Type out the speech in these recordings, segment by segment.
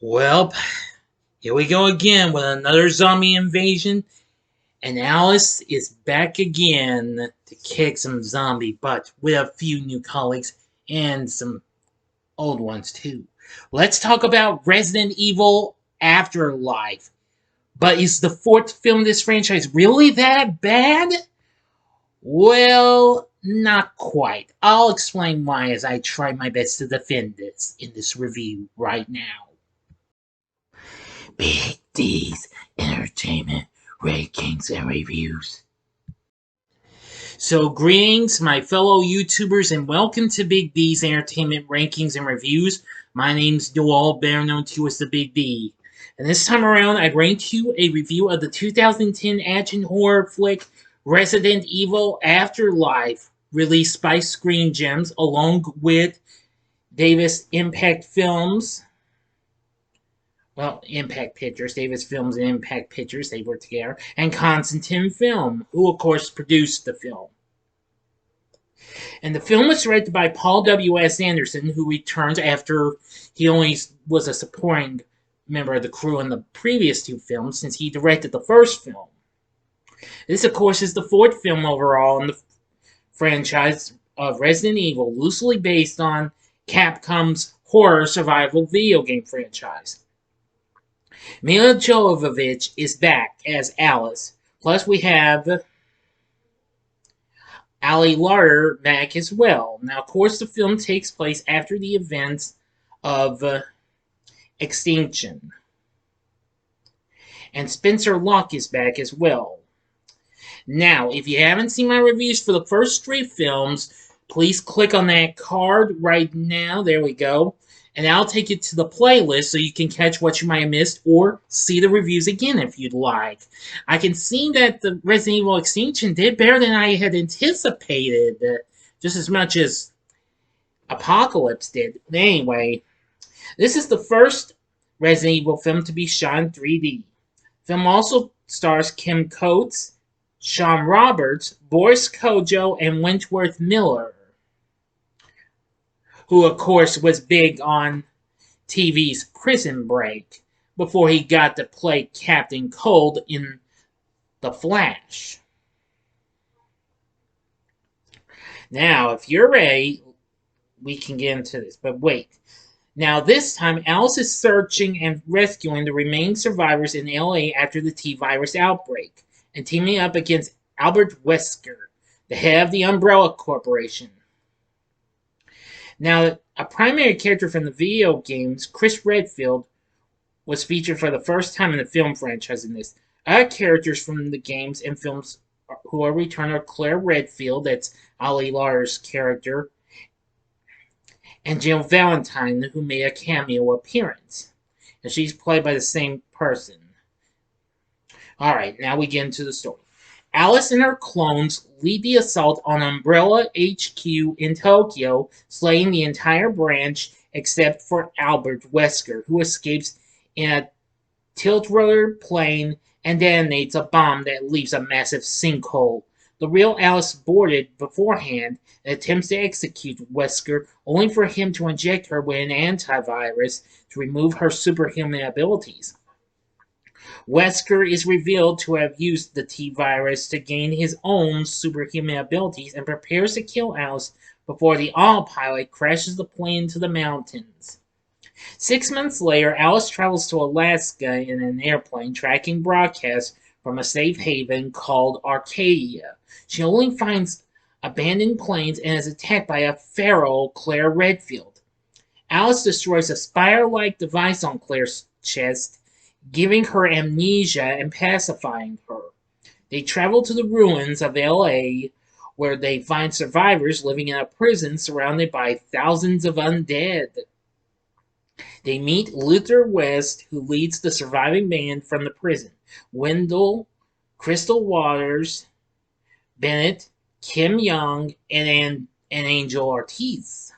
Well, here we go again with another zombie invasion, and Alice is back again to kick some zombie butt with a few new colleagues and some old ones too. Let's talk about Resident Evil Afterlife. But is the fourth film in this franchise really that bad? Well, not quite. I'll explain why as I try my best to defend this in this review right now. Big D's Entertainment Rankings and Reviews. So, greetings, my fellow YouTubers, and welcome to Big D's Entertainment Rankings and Reviews. My name's Joel, better known to you as the Big D. And this time around, I bring to you a review of the 2010 action horror flick Resident Evil Afterlife, released by Screen Gems, along with Davis Impact Films. Well, Impact Pictures, Davis Films and Impact Pictures, they work together, and Constantine Film, who of course produced the film. And the film was directed by Paul W.S. Anderson, who returned after he only was a supporting member of the crew in the previous two films, since he directed the first film. This, of course, is the fourth film overall in the franchise of Resident Evil, loosely based on Capcom's horror survival video game franchise. Milla Jovovich is back as Alice. Plus, we have Larter back as well. Now, of course, the film takes place after the events of Extinction. And Spencer Locke is back as well. Now, if you haven't seen my reviews for the first three films, please click on that card right now. There we go. And I'll take you to the playlist so you can catch what you might have missed or see the reviews again if you'd like. I can see that the Resident Evil Extinction did better than I had anticipated, just as much as Apocalypse did. Anyway, this is the first Resident Evil film to be shot in 3D. The film also stars Kim Coates, Shawn Roberts, Boris Kodjoe, and Wentworth Miller, who of course was big on TV's Prison Break before he got to play Captain Cold in The Flash. Now, if you're ready, we can get into this, but wait. Now, this time, Alice is searching and rescuing the remaining survivors in LA after the T-virus outbreak, and teaming up against Albert Wesker, the head of the Umbrella Corporation. Now, a primary character from the video games, Chris Redfield, was featured for the first time in the film franchise in this. Other characters from the games and films who are returned are Claire Redfield, that's Ali Larter's character, and Jill Valentine, who made a cameo appearance. And she's played by the same person. Alright, now we get into the story. Alice and her clones lead the assault on Umbrella HQ in Tokyo, slaying the entire branch except for Albert Wesker, who escapes in a tilt-rotor plane and detonates a bomb that leaves a massive sinkhole. The real Alice boarded beforehand and attempts to execute Wesker, only for him to inject her with an antivirus to remove her superhuman abilities. Wesker is revealed to have used the T-virus to gain his own superhuman abilities and prepares to kill Alice before the autopilot crashes the plane into the mountains. 6 months later, Alice travels to Alaska in an airplane tracking broadcasts from a safe haven called Arcadia. She only finds abandoned planes and is attacked by a feral Claire Redfield. Alice destroys a spire-like device on Claire's chest, giving her amnesia and pacifying her. They travel to the ruins of LA, where they find survivors living in a prison surrounded by thousands of undead. They meet Luther West, who leads the surviving band from the prison. Wendell, Crystal Waters, Bennett, Kim Young, and Angel Ortiz.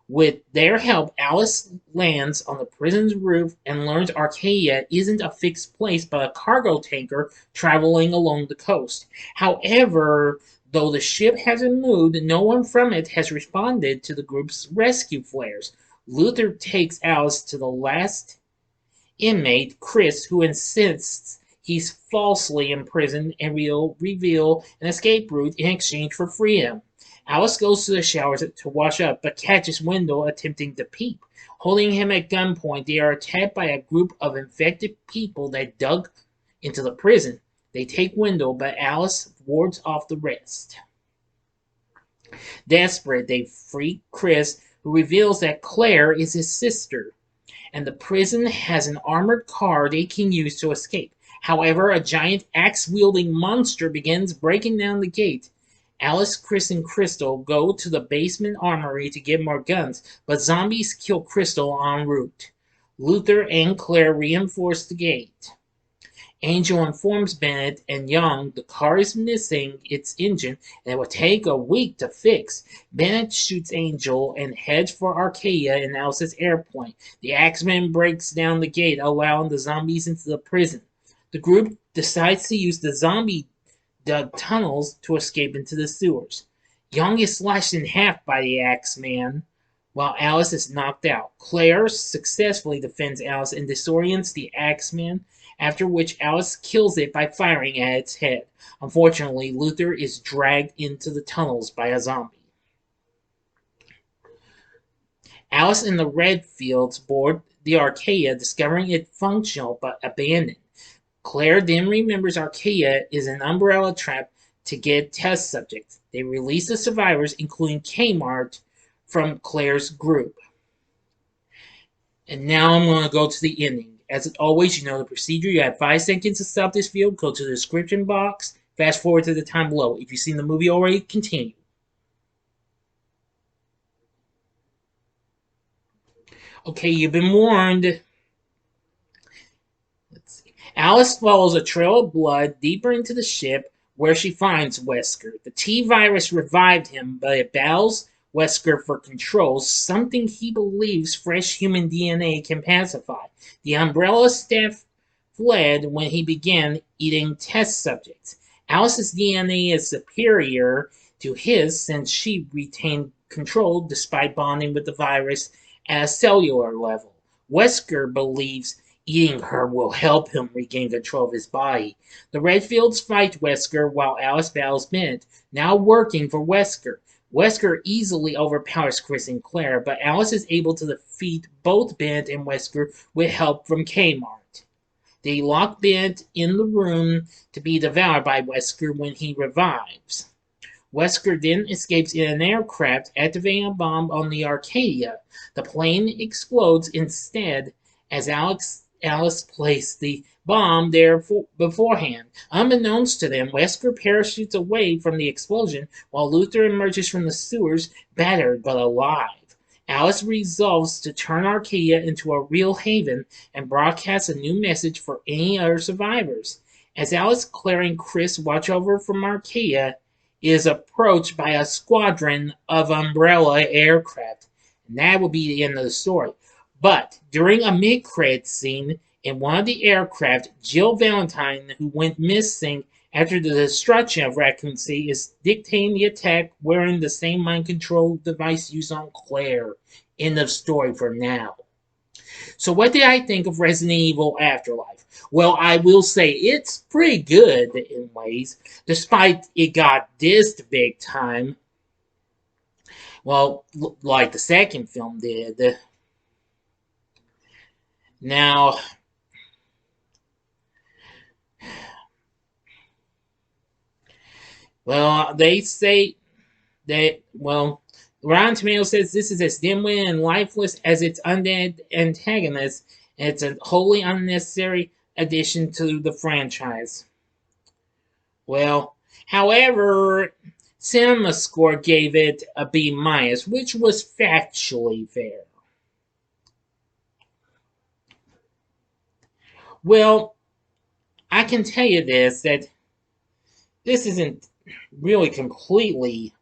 With their help, Alice lands on the prison's roof and learns Arcadia isn't a fixed place but a cargo tanker traveling along the coast. However, though the ship hasn't moved, no one from it has responded to the group's rescue flares. Luther takes Alice to the last inmate, Chris, who insists he's falsely imprisoned and will reveal an escape route in exchange for freedom. Alice goes to the showers to wash up, but catches Wendell attempting to peep. Holding him at gunpoint, they are attacked by a group of infected people that dug into the prison. They take Wendell, but Alice wards off the rest. Desperate, they free Chris, who reveals that Claire is his sister, and the prison has an armored car they can use to escape. However, a giant axe-wielding monster begins breaking down the gate. Alice, Chris, and Crystal go to the basement armory to get more guns, but zombies kill Crystal en route. Luther and Claire reinforce the gate. Angel informs Bennett and Young the car is missing its engine and it will take a week to fix. Bennett shoots Angel and heads for Arcadia and Alice's airplane. The Axeman breaks down the gate, allowing the zombies into the prison. The group decides to use the zombie dug tunnels to escape into the sewers. Young is slashed in half by the Axeman, while Alice is knocked out. Claire successfully defends Alice and disorients the Axeman, after which Alice kills it by firing at its head. Unfortunately, Luther is dragged into the tunnels by a zombie. Alice and the Redfields board the Arcadia, discovering it functional but abandoned. Claire then remembers Arcadia is an umbrella trap to get test subjects. They release the survivors, including Kmart, from Claire's group. And now I'm going to go to the ending. As always, you know the procedure. You have 5 seconds to stop this video. Go to the description box. Fast forward to the time below. If you've seen the movie already, continue. Okay, you've been warned. Let's see. Alice follows a trail of blood deeper into the ship where she finds Wesker. The T-virus revived him, but it battles Wesker for control, something he believes fresh human DNA can pacify. The Umbrella staff fled when he began eating test subjects. Alice's DNA is superior to his since she retained control despite bonding with the virus at a cellular level. Wesker believes eating her will help him regain control of his body. The Redfields fight Wesker while Alice battles Bennett, now working for Wesker. Wesker easily overpowers Chris and Claire, but Alice is able to defeat both Bennett and Wesker with help from Kmart. They lock Bennett in the room to be devoured by Wesker when he revives. Wesker then escapes in an aircraft, activating a bomb on the Arcadia. The plane explodes instead as Alice placed the bomb there beforehand. Unbeknownst to them, Wesker parachutes away from the explosion while Luther emerges from the sewers, battered but alive. Alice resolves to turn Arcadia into a real haven and broadcasts a new message for any other survivors. As Alice, Claire, and Chris watch over from Arcadia, is approached by a squadron of Umbrella aircraft. And that will be the end of the story. But during a mid-credits scene in one of the aircraft, Jill Valentine, who went missing after the destruction of Raccoon City, is dictating the attack wearing the same mind control device used on Claire. End of story for now. So what did I think of Resident Evil Afterlife? Well, I will say it's pretty good in ways, despite it got dissed big time. Well, like the second film did. Now, well, they say that, well, Rotten Tomatoes says this is as dim-witted and lifeless as its undead antagonist, and it's a wholly unnecessary addition to the franchise. Well, however, CinemaScore gave it a B-, which was factually fair. Well, I can tell you this, that this isn't really completely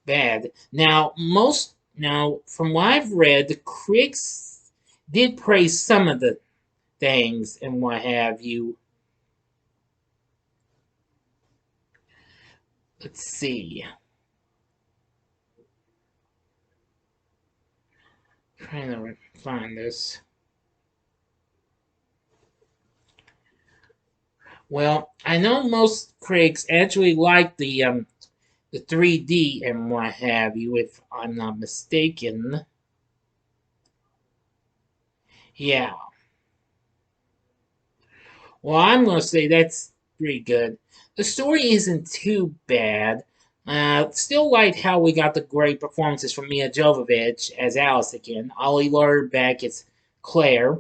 bad. Now, from what I've read, the critics did praise some of the things and what have you. Let's see. I'm trying to find this. Well, I know most critics actually like the 3D and what have you, if I'm not mistaken. Yeah. Well, I'm going to say that's pretty good. The story isn't too bad. Still like how we got the great performances from Milla Jovovich as Alice again, Ollie Larter back as Claire.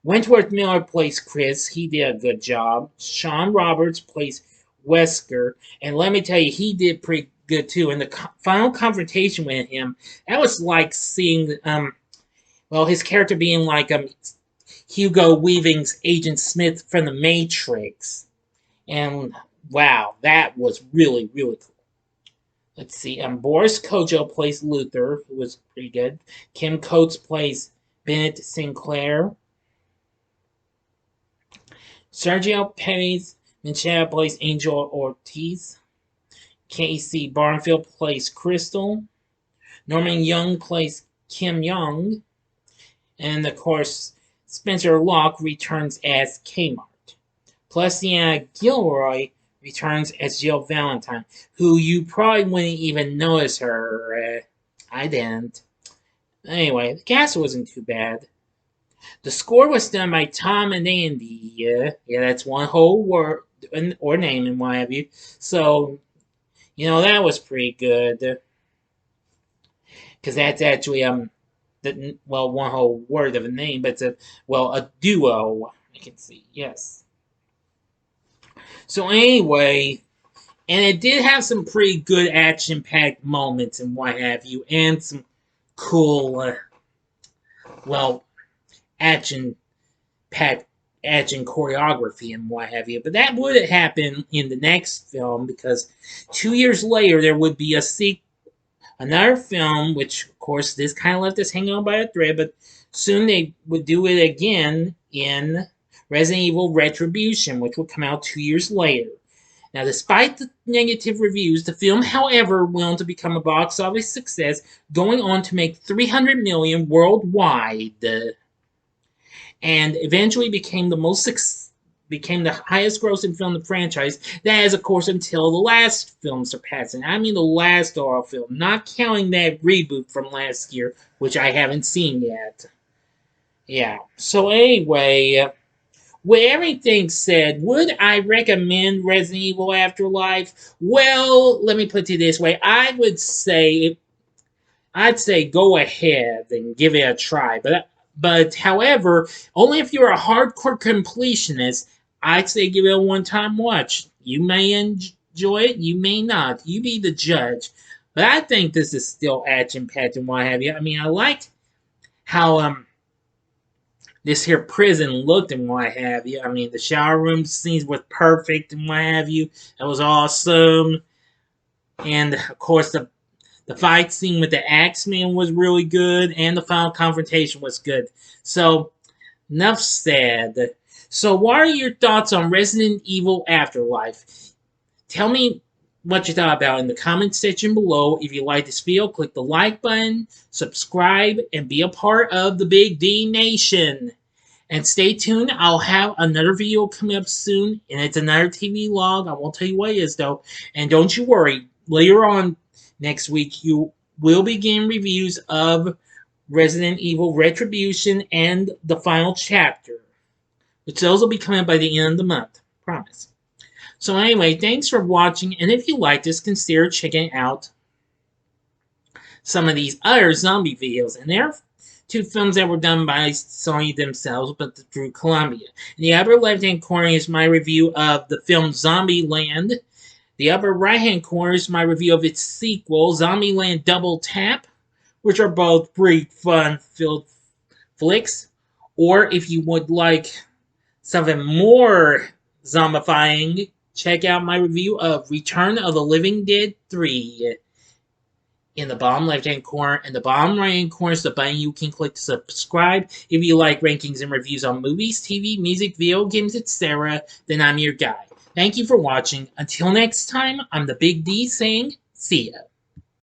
Wentworth Miller plays Chris. He did a good job. Shawn Roberts plays Wesker. And let me tell you, he did pretty good too. And the final confrontation with him, that was like seeing, well, his character being like Hugo Weaving's Agent Smith from The Matrix. And wow, that was really, really cool. Let's see. Boris Kodjoe plays Luther, who was pretty good. Kim Coates plays Bennett Sinclair. Sergio Perez Minchella plays Angel Ortiz. Casey Barnfield plays Crystal. Norman Young plays Kim Young. And of course, Spencer Locke returns as Kmart. Plessia Gilroy returns as Jill Valentine, who you probably wouldn't even notice her. I didn't. Anyway, the cast wasn't too bad. The score was done by Tom and Andy. Yeah, that's one whole word or name and what have you. So, that was pretty good. Because that's actually one whole word of a name, but it's a duo. I can see, yes. So anyway, and it did have some pretty good action-packed moments and what have you, and some cool, action-packed action choreography and what have you. But that would happen in the next film because 2 years later there would be another film, which of course this kind of left us hanging on by a thread, but soon they would do it again in Resident Evil Retribution, which would come out 2 years later. Now, despite the negative reviews, the film, however, went on to become a box office success, going on to make $300 million worldwide, and eventually became the highest grossing film in the franchise. That is, of course, until the last film surpassed it. I mean the last horror film, not counting that reboot from last year, which I haven't seen yet. Yeah, so anyway, with everything said, would I recommend Resident Evil Afterlife? Well, let me put it this way. I'd say go ahead and give it a try. But however, only if you're a hardcore completionist, I'd say give it a one-time watch. You may enjoy it, you may not. You be the judge. But I think this is still action-packed and what have you. I mean, I liked how this here prison looked and what have you. I mean, the shower room scenes were perfect and what have you. That was awesome. And, of course, the fight scene with the Axeman was really good, and the final confrontation was good. So, enough said. So, what are your thoughts on Resident Evil Afterlife? Tell me what you thought about in the comment section below. If you like this video, click the like button, subscribe, and be a part of the Big D Nation. And stay tuned. I'll have another video coming up soon, and it's another TV log. I won't tell you what it is, though. And don't you worry, later on next week, you will begin reviews of Resident Evil Retribution and the final chapter, which those will be coming by the end of the month. Promise. So anyway, thanks for watching, and if you like this, consider checking out some of these other zombie videos. And there are 2 films that were done by Sony themselves, but through Columbia. In the upper left-hand corner is my review of the film Zombieland. The upper right-hand corner is my review of its sequel, Zombieland Double Tap, which are both pretty fun-filled flicks. Or if you would like something more zombifying, check out my review of Return of the Living Dead 3 in the bottom left-hand corner. And the bottom right-hand corner is the button you can click to subscribe. If you like rankings and reviews on movies, TV, music, video games, etc., then I'm your guy. Thank you for watching. Until next time, I'm the Big D saying, see ya.